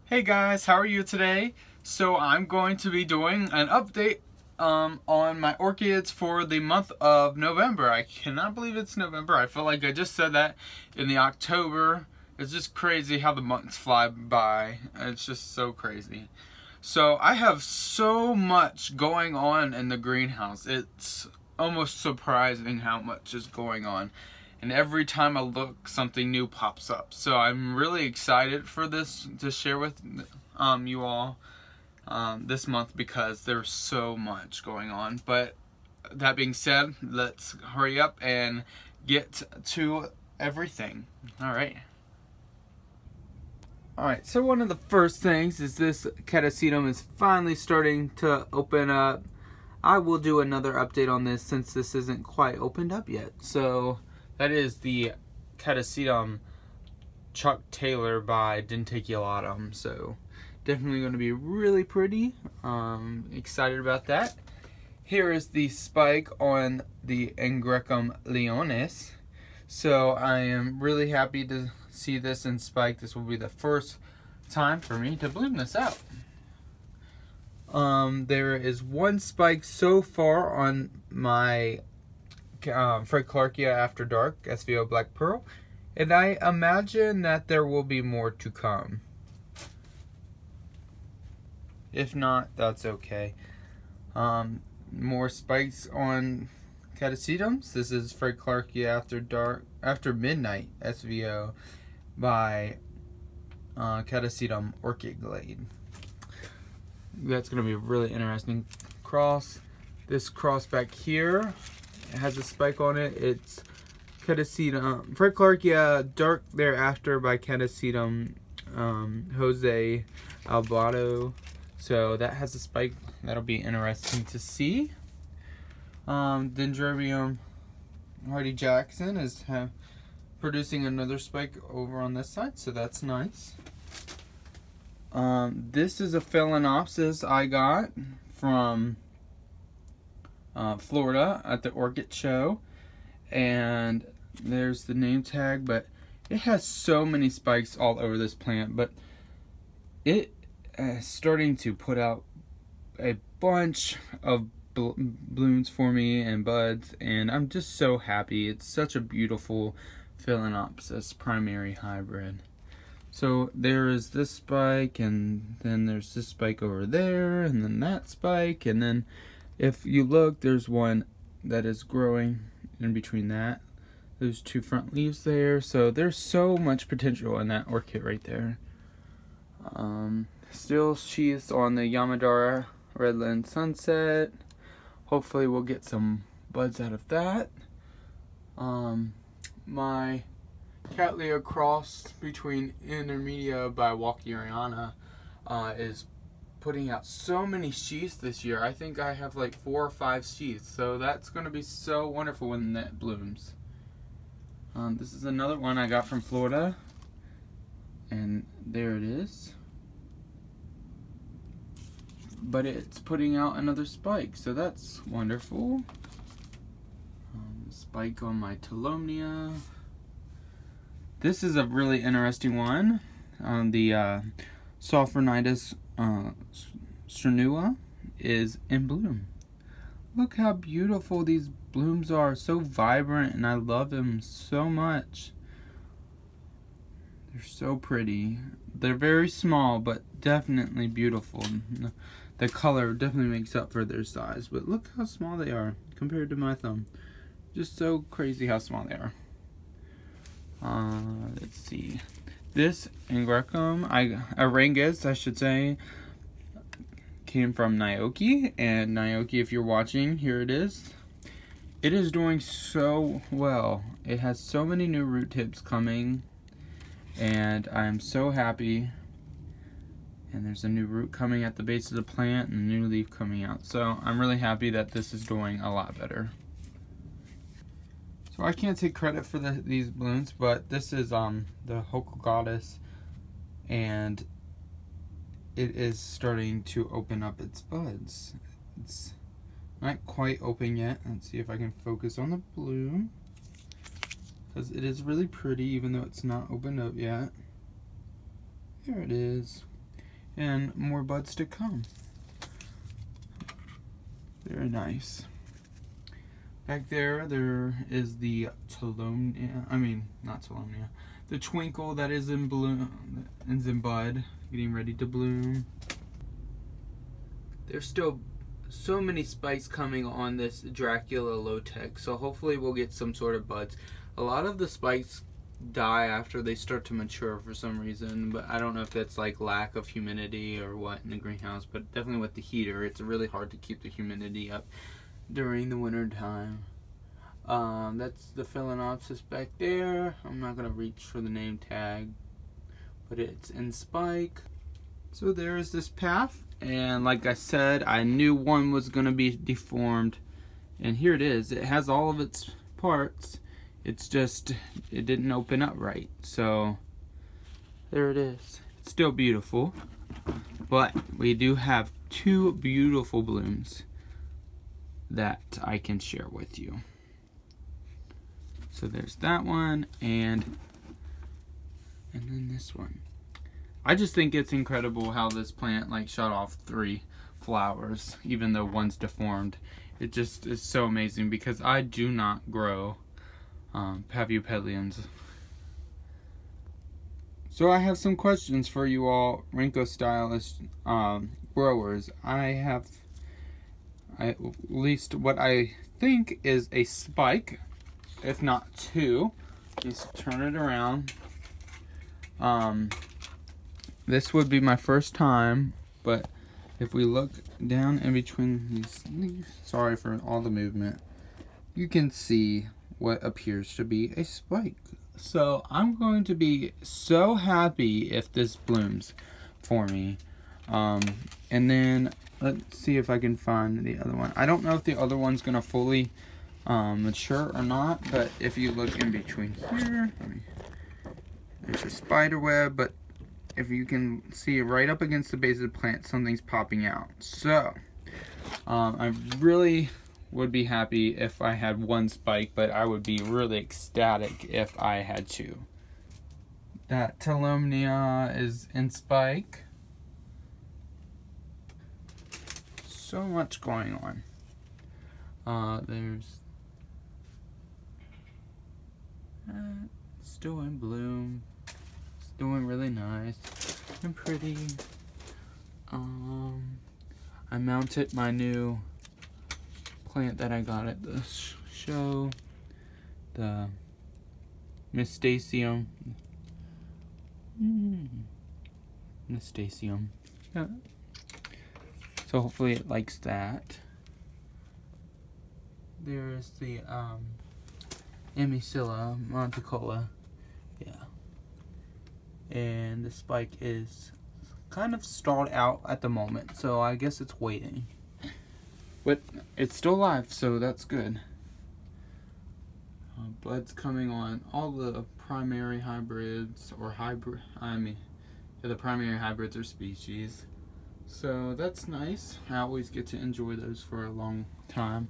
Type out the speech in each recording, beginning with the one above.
Hey guys, how are you today? So I'm going to be doing an update on my orchids for the month of November. I cannot believe it's November. I feel like I just said that in the October. It's just crazy how the months fly by. It's just so crazy. So I have so much going on in the greenhouse. It's almost surprising how much is going on. And every time I look, something new pops up. So I'm really excited for this to share with you all this month because there's so much going on. But that being said, let's hurry up and get to everything. Alright, so one of the first things is this catasetum is finally starting to open up. I will do another update on this since this isn't quite opened up yet. So that is the catasetum Chuck Taylor by Denticulatum. So definitely going to be really pretty. Excited about that. Here is the spike on the Angrecum leonis. So I am really happy to see this in spike. This will be the first time for me to bloom this out. There is one spike so far on my Clarkia After Dark SVO Black Pearl, and I imagine that there will be more to come. If not, that's okay. More spikes on catasetums. This is Clarkia After Midnight SVO by Catasetum Orchid Glade. That's going to be a really interesting cross. This cross back here has a spike on it. It's Catasetum Clarkia Dark Thereafter by Catasetum Jose Albato. So that has a spike. That'll be interesting to see. Dendrobium Hardy Jackson is producing another spike over on this side, so that's nice. This is a Phalaenopsis I got from Florida at the Orchid show, and there's the name tag, but it has so many spikes all over this plant, but it is starting to put out a bunch of blooms for me and buds, and I'm just so happy. It's such a beautiful Phalaenopsis primary hybrid. So there is this spike, and then there's this spike over there, and then that spike, and then if you look, there's one that is growing in between those two front leaves there. So there's so much potential in that orchid right there. Still sheaths on the Yamadara Redland Sunset. Hopefully we'll get some buds out of that. My Cattleya cross between Intermedia by Walkeriana is putting out so many sheaths this year. I think I have like 4 or 5 sheaths, so that's going to be so wonderful when that blooms. This is another one I got from Florida, and there it is. But it's putting out another spike, so that's wonderful. Spike on my Telomnia. This is a really interesting one. The Sophronitis strenua is in bloom. Look how beautiful these blooms are, so vibrant, and I love them so much. They're so pretty. They're very small, but definitely beautiful. The color definitely makes up for their size, but look how small they are compared to my thumb. Just so crazy how small they are. Let's see. This Angrecum, Arangus, I should say, came from Naoki. And Naoki, if you're watching, here it is. It is doing so well. It has so many new root tips coming, and I'm so happy. And there's a new root coming at the base of the plant and a new leaf coming out. So I'm really happy that this is doing a lot better. So I can't take credit for these blooms, but this is the Hocal Goddess, and it is starting to open up its buds. It's not quite open yet. Let's see if I can focus on the bloom, because it is really pretty even though it's not opened up yet. There it is. and more buds to come. Very nice. Back there is the the twinkle that is in bloom, is in bud, getting ready to bloom. There's still so many spikes coming on this Dracula low-tech, so hopefully we'll get some sort of buds. A lot of the spikes die after they start to mature for some reason, but I don't know if that's like lack of humidity or what in the greenhouse, but definitely with the heater, it's really hard to keep the humidity up during the winter time. That's the Phalaenopsis back there. I'm not gonna reach for the name tag, but it's in spike. So there's this path, and like I said, I knew one was gonna be deformed, and here it is. It has all of its parts. It's just, it didn't open up right. So there it is. It's still beautiful, but we do have two beautiful blooms that I can share with you. So there's that one, and then this one. I just think it's incredible how this plant like shot off 3 flowers, even though one's deformed. It just is so amazing because I do not grow Paviopedilums. So I have some questions for you all, Renko stylist growers. I have at least what I think is a spike, if not 2. Just turn it around. This would be my first time, but if we look down in between these, sorry for all the movement, you can see what appears to be a spike. So I'm going to be so happy if this blooms for me. And then let's see if I can find the other one. I don't know if the other one's gonna fully mature or not, but if you look in between here, there's a spider web, but if you can see right up against the base of the plant, something's popping out. So I really would be happy if I had 1 spike, but I would be really ecstatic if I had 2. That Telomnia is in spike. So much going on. There's still in bloom. It's doing really nice and pretty. I mounted my new plant that I got at the show, the Mystacium. Mystacium. Yeah. So hopefully it likes that. There's the Amicilla monticola. Yeah. And the spike is kind of stalled out at the moment, so I guess it's waiting. But it's still alive, so that's good. Buds coming on all the primary hybrids, or the primary hybrids or species. So that's nice. I always get to enjoy those for a long time.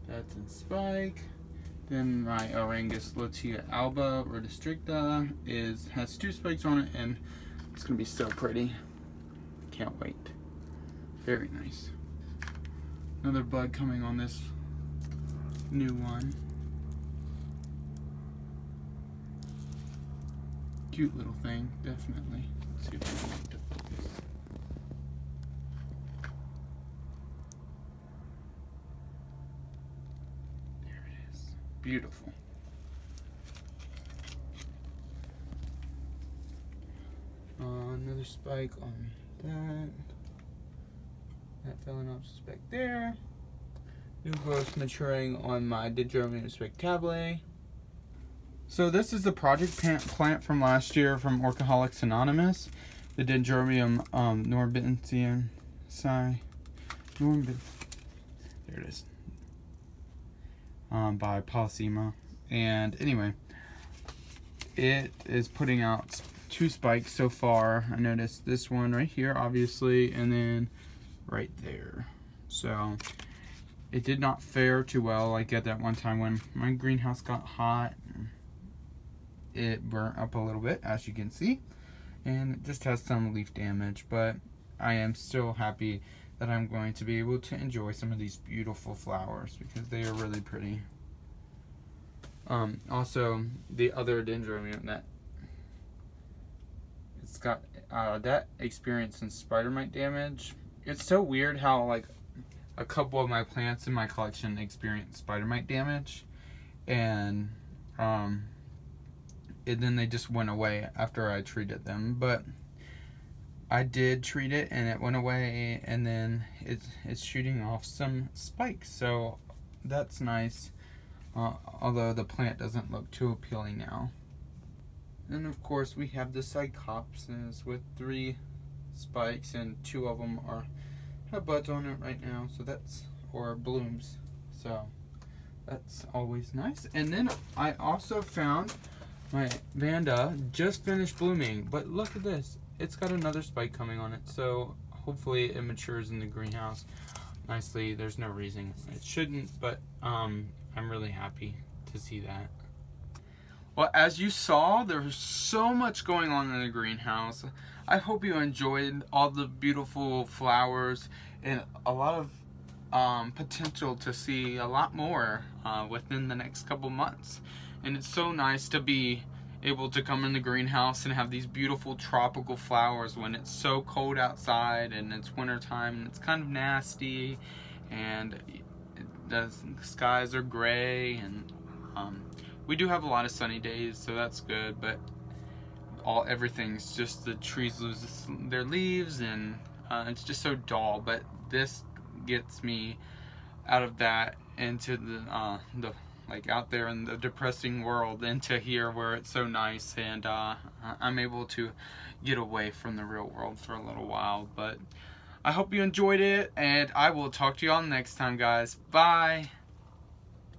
That's in spike. Then my Orangus Lutea alba or districta has 2 spikes on it, and it's gonna be so pretty. Can't wait. Very nice. Another bud coming on this new one. Cute little thing, definitely. Let's see if I can make it to focus. There it is. Beautiful. Another spike on that. That Phalaenopsis back there. New growth maturing on my Dendrobium spectabile. So this is the project plant from last year from Orchaholics Anonymous. The Dendrobium norbensiensi. There it is. By Polysema. And anyway, it is putting out 2 spikes so far. I noticed this one right here, obviously, and then right there. So it did not fare too well, like at that one time when my greenhouse got hot. It burnt up a little bit, as you can see. and it just has some leaf damage, but I am still happy that I'm going to be able to enjoy some of these beautiful flowers because they are really pretty. Also, the other dendrobium that it's got that experienced some spider mite damage. It's so weird how like a couple of my plants in my collection experienced spider mite damage, and then they just went away after I treated them. But I did treat it and it went away, and then it's shooting off some spikes, so that's nice. Although the plant doesn't look too appealing now. And of course we have the Cycopsis with 3 spikes, and 2 of them have buds on it right now, so that's, or blooms, so that's always nice. And then I also found my Vanda just finished blooming, but look at this, it's got another spike coming on it, so hopefully it matures in the greenhouse nicely. There's no reason it shouldn't, but I'm really happy to see that. Well, as you saw, there's so much going on in the greenhouse. I hope you enjoyed all the beautiful flowers and a lot of potential to see a lot more within the next couple months. And it's so nice to be able to come in the greenhouse and have these beautiful tropical flowers when it's so cold outside and it's winter time and it's kind of nasty and the skies are gray, and we do have a lot of sunny days, so that's good, but everything's just, the trees lose their leaves and it's just so dull. But this gets me out of that into the like out there in the depressing world into here where it's so nice, and I'm able to get away from the real world for a little while. But I hope you enjoyed it, and I will talk to you all next time, guys. Bye.